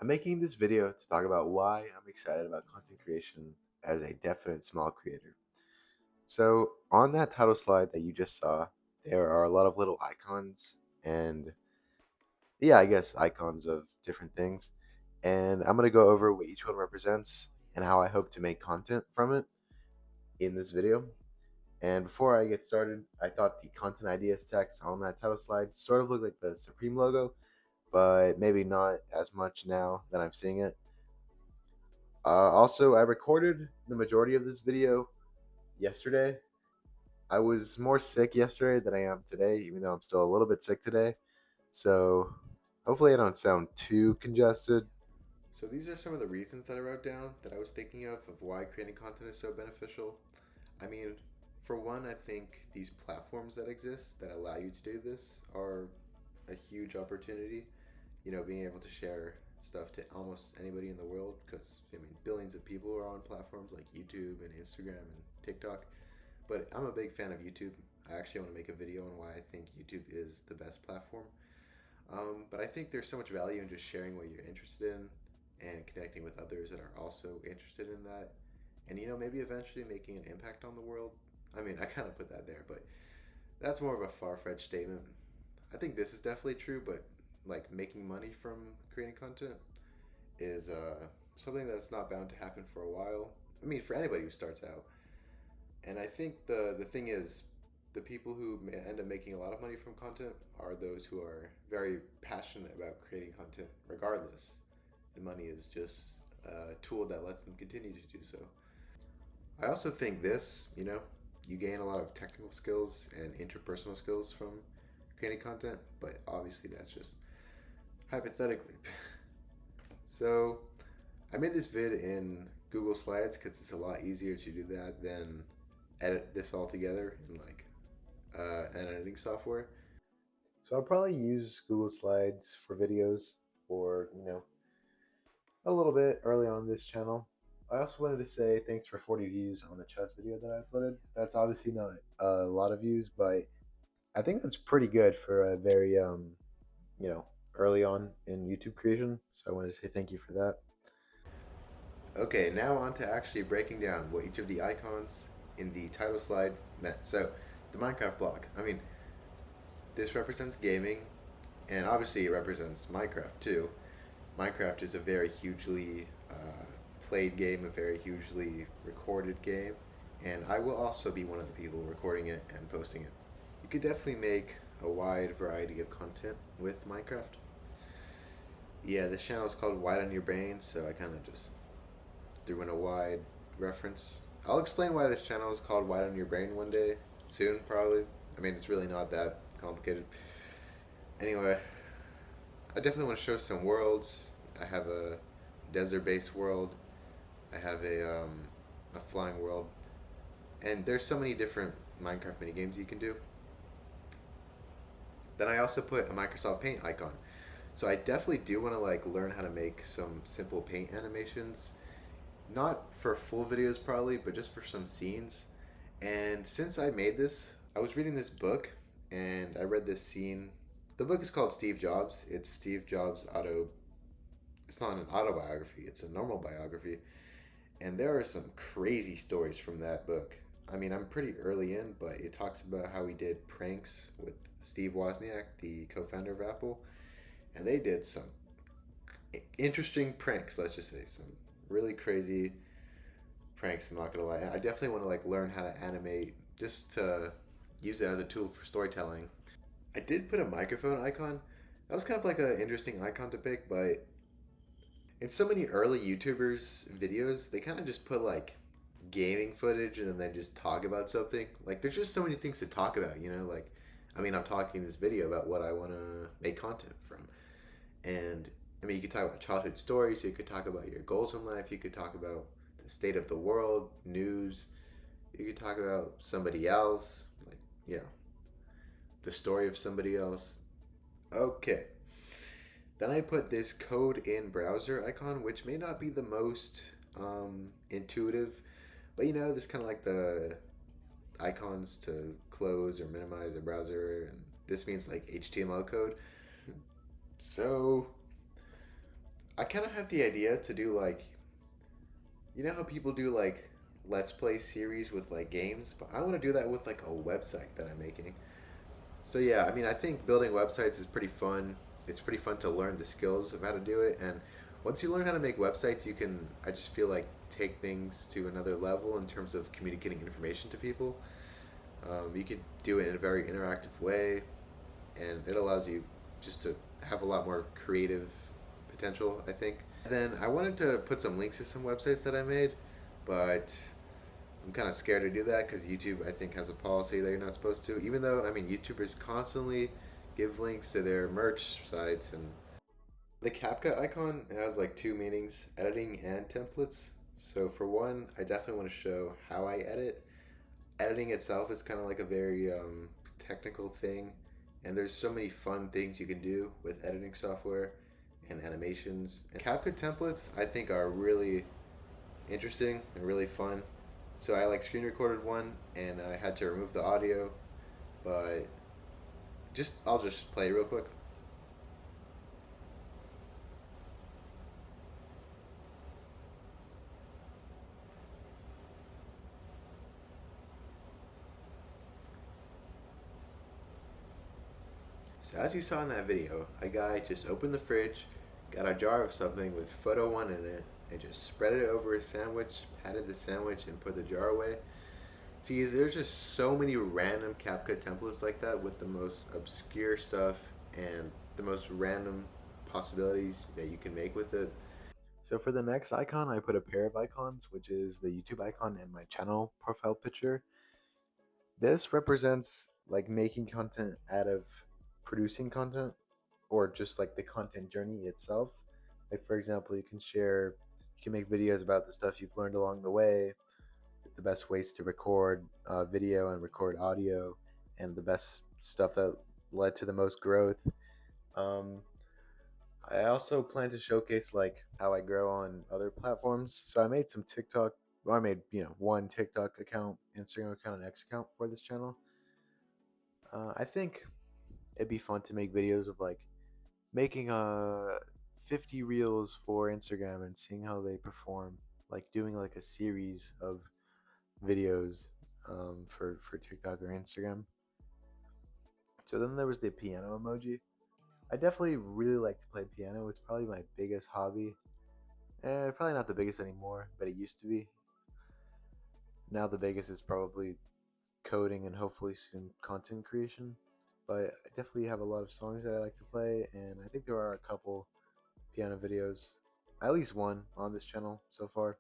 I'm making this video to talk about why I'm excited about content creation as a definite small creator. So, on that title slide that you just saw, there are a lot of little icons and, yeah, I guess icons of different things. And I'm going to go over what each one represents and how I hope to make content from it in this video. And before I get started, I thought the content ideas text on that title slide sort of looked like the Supreme logo, but maybe not as much now that I'm seeing it. Also, I recorded the majority of this video yesterday. I was more sick yesterday than I am today, even though I'm still a little bit sick today. So hopefully I don't sound too congested. So these are some of the reasons that I wrote down that I was thinking of why creating content is so beneficial. I mean, for one, I think these platforms that exist that allow you to do this are a huge opportunity. Being able to share stuff to almost anybody in the world because, billions of people are on platforms like YouTube and Instagram and TikTok. But I'm a big fan of YouTube. I actually want to make a video on why I think YouTube is the best platform. But I think there's so much value in just sharing what you're interested in and connecting with others that are also interested in that. And, maybe eventually making an impact on the world. I kind of put that there, but that's more of a far-fetched statement. I think this is definitely true, but like making money from creating content is something that's not bound to happen for a while. For anybody who starts out. And I think the thing is, the people who end up making a lot of money from content are those who are very passionate about creating content, regardless. And money is just a tool that lets them continue to do so. I also think this, you gain a lot of technical skills and interpersonal skills from creating content, but obviously that's just hypothetically. So I made this vid in Google Slides because it's a lot easier to do that than edit this all together in like an editing software. So I'll probably use Google Slides for videos for, a little bit early on this channel. I also wanted to say thanks for 40 views on the chess video that I uploaded. That's obviously not a lot of views, but I think that's pretty good for a very you know, early on in YouTube creation. So I wanted to say thank you for that. Okay, now on to actually breaking down what each of the icons in the title slide meant. So, the Minecraft block. This represents gaming, and obviously it represents Minecraft too. Minecraft is a very hugely played game, a very hugely recorded game, and I will also be one of the people recording it and posting it. You could definitely make a wide variety of content with Minecraft. Yeah, this channel is called Wide on Your Brain, so I kind of just threw in a wide reference. I'll explain why this channel is called Wide on Your Brain one day, soon, probably. It's really not that complicated. Anyway, I definitely want to show some worlds. I have a desert-based world. I have a flying world, and there's so many different Minecraft mini games you can do. Then I also put a Microsoft Paint icon. So I definitely do want to learn how to make some simple paint animations. Not for full videos probably, but just for some scenes. And since I made this, I was reading this book and I read this scene. The book is called Steve Jobs. It's Steve Jobs' it's not an autobiography, it's a normal biography. And there are some crazy stories from that book. I'm pretty early in, but it talks about how he did pranks with Steve Wozniak, the co-founder of Apple, and they did some interesting pranks. Let's just say some really crazy pranks. I'm not gonna lie. I definitely want to learn how to animate just to use it as a tool for storytelling. I did put a microphone icon. That was kind of like an interesting icon to pick, but in so many early YouTubers' videos, they kind of just put gaming footage and then they just talk about something. There's just so many things to talk about, I'm talking in this video about what I want to make content from. And you could talk about childhood stories, you could talk about your goals in life, you could talk about the state of the world, news, you could talk about somebody else, the story of somebody else. Okay. Then I put this code in browser icon, which may not be the most intuitive, but this kind of like the icons to close or minimize a browser, and this means HTML code. So I kind of have the idea to do like, you know how people do like let's play series with like games, but I want to do that with like a website that I'm making. So yeah, I mean, I think building websites is pretty fun. It's pretty fun to learn the skills of how to do it, and once you learn how to make websites, you can. I just feel like take things to another level in terms of communicating information to people. You could do it in a very interactive way, and it allows you just to have a lot more creative potential, I think. Then I wanted to put some links to some websites that I made, but I'm kind of scared to do that because YouTube, I think, has a policy that you're not supposed to. Even though, I mean, YouTubers constantly give links to their merch sites, and the CapCut icon, it has like two meanings: editing and templates. So for one, I definitely want to show how I edit. Editing itself is kind of like a very technical thing, and there's so many fun things you can do with editing software and animations. And CapCut templates, I think, are really interesting and really fun. So I like screen recorded one, and I had to remove the audio, but I'll just play it real quick. So as you saw in that video, a guy just opened the fridge, got a jar of something with photo one in it, and just spread it over a sandwich, patted the sandwich, and put the jar away. See, there's just so many random CapCut templates like that with the most obscure stuff and the most random possibilities that you can make with it. So for the next icon, I put a pair of icons, which is the YouTube icon and my channel profile picture. This represents like making content out of producing content, or just like the content journey itself. Like for example, you can make videos about the stuff you've learned along the way, the best ways to record video and record audio, and the best stuff that led to the most growth. Um, I also plan to showcase like how I grow on other platforms. So I made some TikTok, or I made one TikTok account, Instagram account, and X account for this channel. I think it'd be fun to make videos of like making 50 reels for Instagram and seeing how they perform, like doing like a series of videos for TikTok or Instagram. So then there was the piano emoji. I definitely really like to play piano. It's probably my biggest hobby. Probably not the biggest anymore, but it used to be. Now the biggest is probably coding and hopefully soon content creation. But I definitely have a lot of songs that I like to play, and I think there are a couple piano videos, at least one on this channel so far.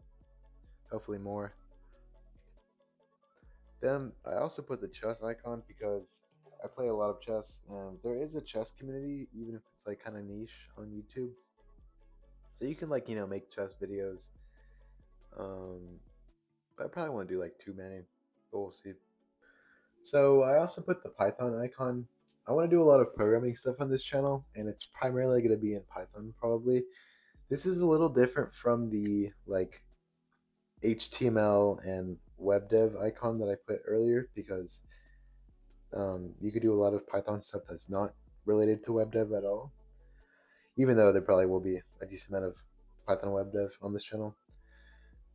Hopefully more. Then I also put the chess icon because I play a lot of chess, and there is a chess community, even if it's like kind of niche on YouTube. So you can like make chess videos. Um, but I probably won't do like too many, but we'll see. So I also put the Python icon. I want to do a lot of programming stuff on this channel, and it's primarily going to be in Python probably. This is a little different from the like HTML and web dev icon that I put earlier because you could do a lot of Python stuff that's not related to web dev at all, even though there probably will be a decent amount of Python web dev on this channel.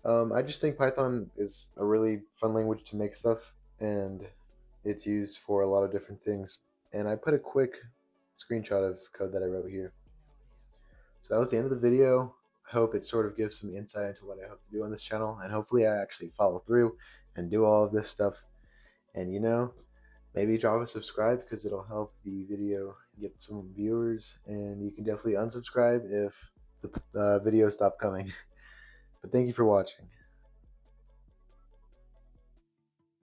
I just think Python is a really fun language to make stuff, and it's used for a lot of different things. And I put a quick screenshot of code that I wrote here. So that was the end of the video. I hope it sort of gives some insight into what I hope to do on this channel, and hopefully I actually follow through and do all of this stuff. And maybe drop a subscribe because it'll help the video get some viewers, and you can definitely unsubscribe if the videos stop coming. But thank you for watching.